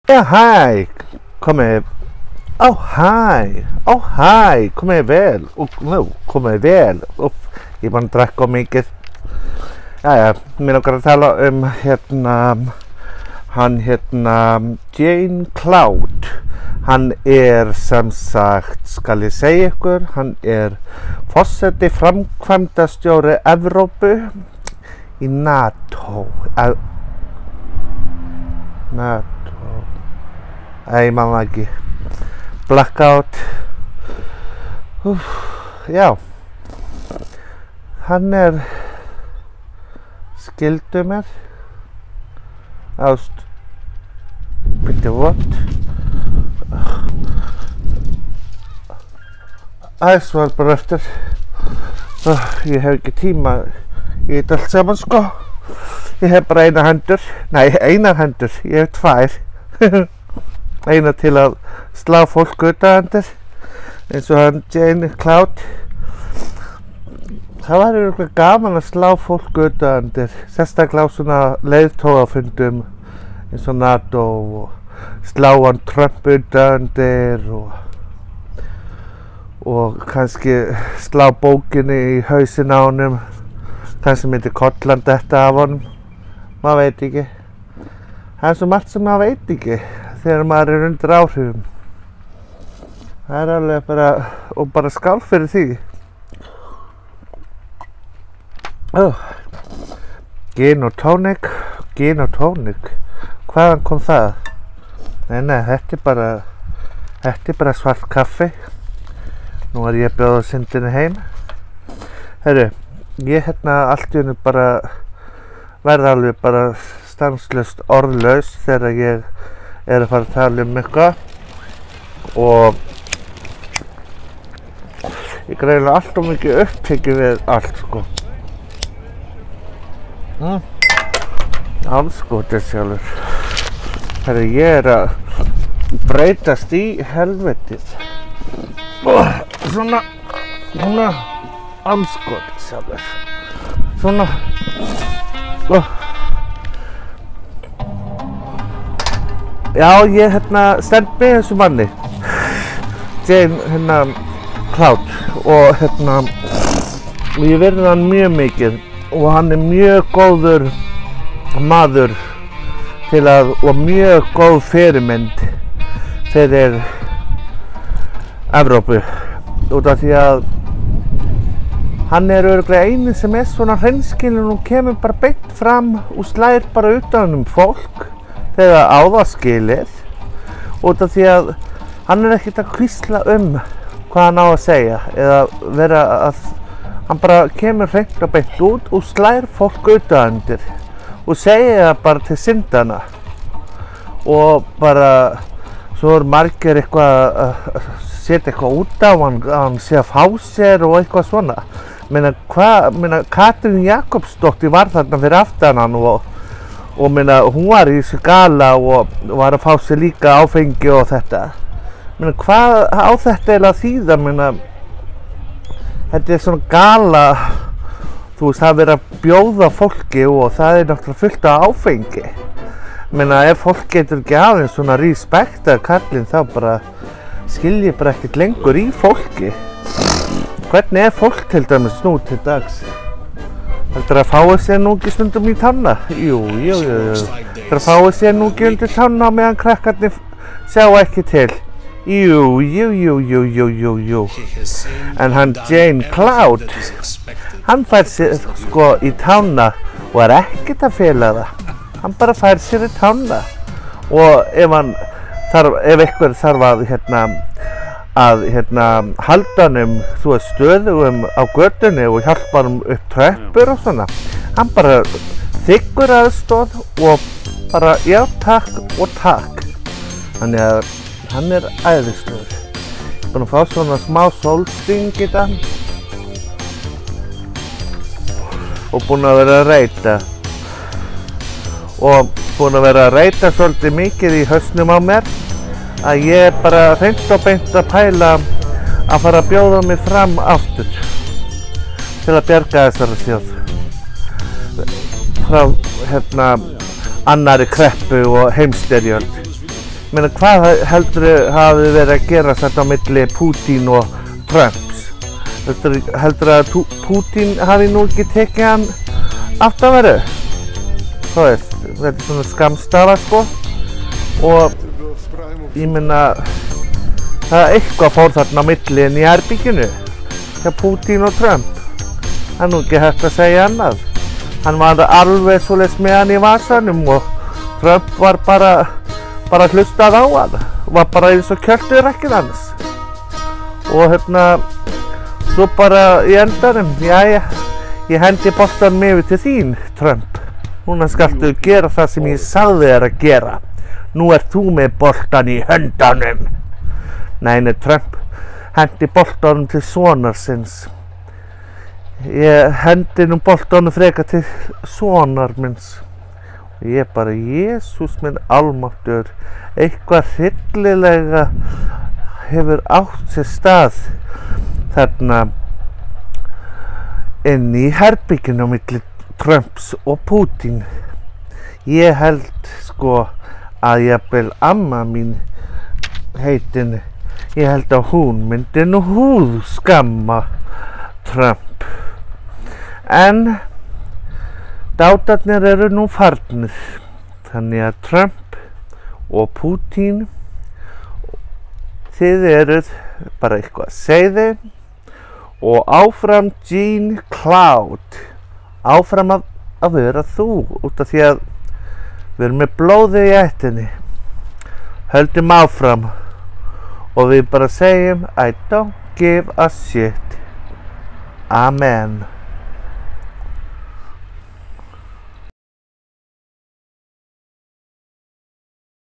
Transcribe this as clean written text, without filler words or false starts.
Já, hæ, komið, komið vel, komið vel, ég búinn að drekka of mikið. Jæja, mér langar að tala hann Jane Cloud, hann sem sagt, skal ég segja ykkur, hann forseti framkvæmdastjóri Evrópu í NATO. Ég man það ekki. Blackout. Já. Hann skildu mér. Bíddu, what? Svar bara eftir. Ég hef ekki tíma í þetta allt saman, sko. Ég hef bara einar hendur. Nei, ég hef tvær. Eina til að slá fólk utanundir, eins og hann Jane Cloud. Það var örugglega gaman að slá fólk utanundir, sérstaklega á svona leiðtogafundum eins og NATO og slá hann Trump utanundir og kannski slá bókinni í hausinn á honum, kannski myndi kollan detta af honum, maður veit ekki. Það svo margt sem maður veit ekki þegar maður undir áhrifum. Það alveg bara skál fyrir því. Gin og tónik, hvaðan kom það? Nei, þetta bara svart kaffi. Nú ég að bjóða syndinni heim. Heyrðu, ég allt í einu verða alveg stanslaust orðlaus þegar ég að fara að tala eitthvað og ég greinilega alltof mikið upptekið við allt, sko. Andskotið sjálfur. Herru, ég að breytast í helvetið. Svona andskotið sjálfur. Svona. Já, ég stend með þessu manni, Jane Cloud, og ég virði hann mjög mikið og hann mjög góður maður og mjög góð fyrirmynd fyrir Evrópu, út af því að hann örugglega eini sem svona hreinskilinn og kemur bara beint fram og slær bara utan fólk þegar á það skilið, út af því að hann ekkert að hvísla hvað hann á að segja eða vera að hann bara kemur hreint og beint út og slær fólk utanundir og segja það bara til syndana og bara svo margir eitthvað að setja eitthvað út á hann sé að fá sér og eitthvað svona. Katrín Jakobsdóttir var þarna fyrir aftan hann og hún var í þessu gala og var að fá sér líka áfengi og þetta. Hvað á þetta eiginlega að þýða? Þetta svona gala, þú veist, það verið að bjóða fólki og það náttúrulega fullt af áfengi. Ef fólk getur ekki aðeins svona respektað kallinn þá skilji ekkert lengur í fólki. Hvernig fólk til dæmis nú til dags? Heldur að fái sér nú ekki stundum í tanna? Jú. Heldur að fái sér nú ekki undir tanna meðan krakkarnir sjá ekki til? Jú. En hann Jane Cloud, hann fær sér sko í tanna og ekkert að fela það. Hann bara fær sér í tanna og ef einhver þarf að halda honum stöðugum á götunni og hjálpa honum upp tröppur og svona. Hann bara þiggur aðstoð og bara já, takk og takk. Þannig að hann æðislegur. Búinn að fá svona smá sólsting í dag og búinn að vera að reyta. Og búinn að vera að reyta svolítið mikið í hausnum á mér að ég bara hreint og beint að pæla að fara að bjóða mig fram aftur til að bjarga þessari þjóð frá annarri kreppu og heimsstyrjöld. Meina, hvað heldur hafi verið að gera þetta á milli Putin og Trumps? Heldur að Putin hafi nú ekki tekið hann aftanveru? Þú veist, þetta svona skammstafa sko. Og ég meina, það eitthvað fór þarna á milli inn í herbygginu hjá Putin og Trump. Það er nú ekki hægt að segja annað. Hann var alveg svoleiðis með hann í vasanum og Trump var bara hlustað á hann. Var bara eins og kjölturækkið hans. Og svo bara í endanum, jæja, ég hendi boltanum yfir til þín, Trump. Núna skaltu gera það sem ég sagði þér að gera. Nú ert þú með boltan í höndunum. Nei, Trump hendi boltanum til sonar sinns. Ég hendi nú boltanum frekar til sonar minns. Og ég bara, Jesús minn almáttugur, eitthvað hryllilega hefur átt sér stað þarna inn í herbygginu á milli Trumps og Putin. Ég held sko að jafnvel amma mín heitin, ég held að hún myndi nú húðskamma Trump. En dátarnir eru nú farnir, þannig að Trump og Putin, þið eruð bara eitthvað seiði og áfram Jean Cloud, áfram að vera þú, út af því að við erum með blóðið í ættinni. Höldum áfram og við bara segjum I don't give a shit. Amen.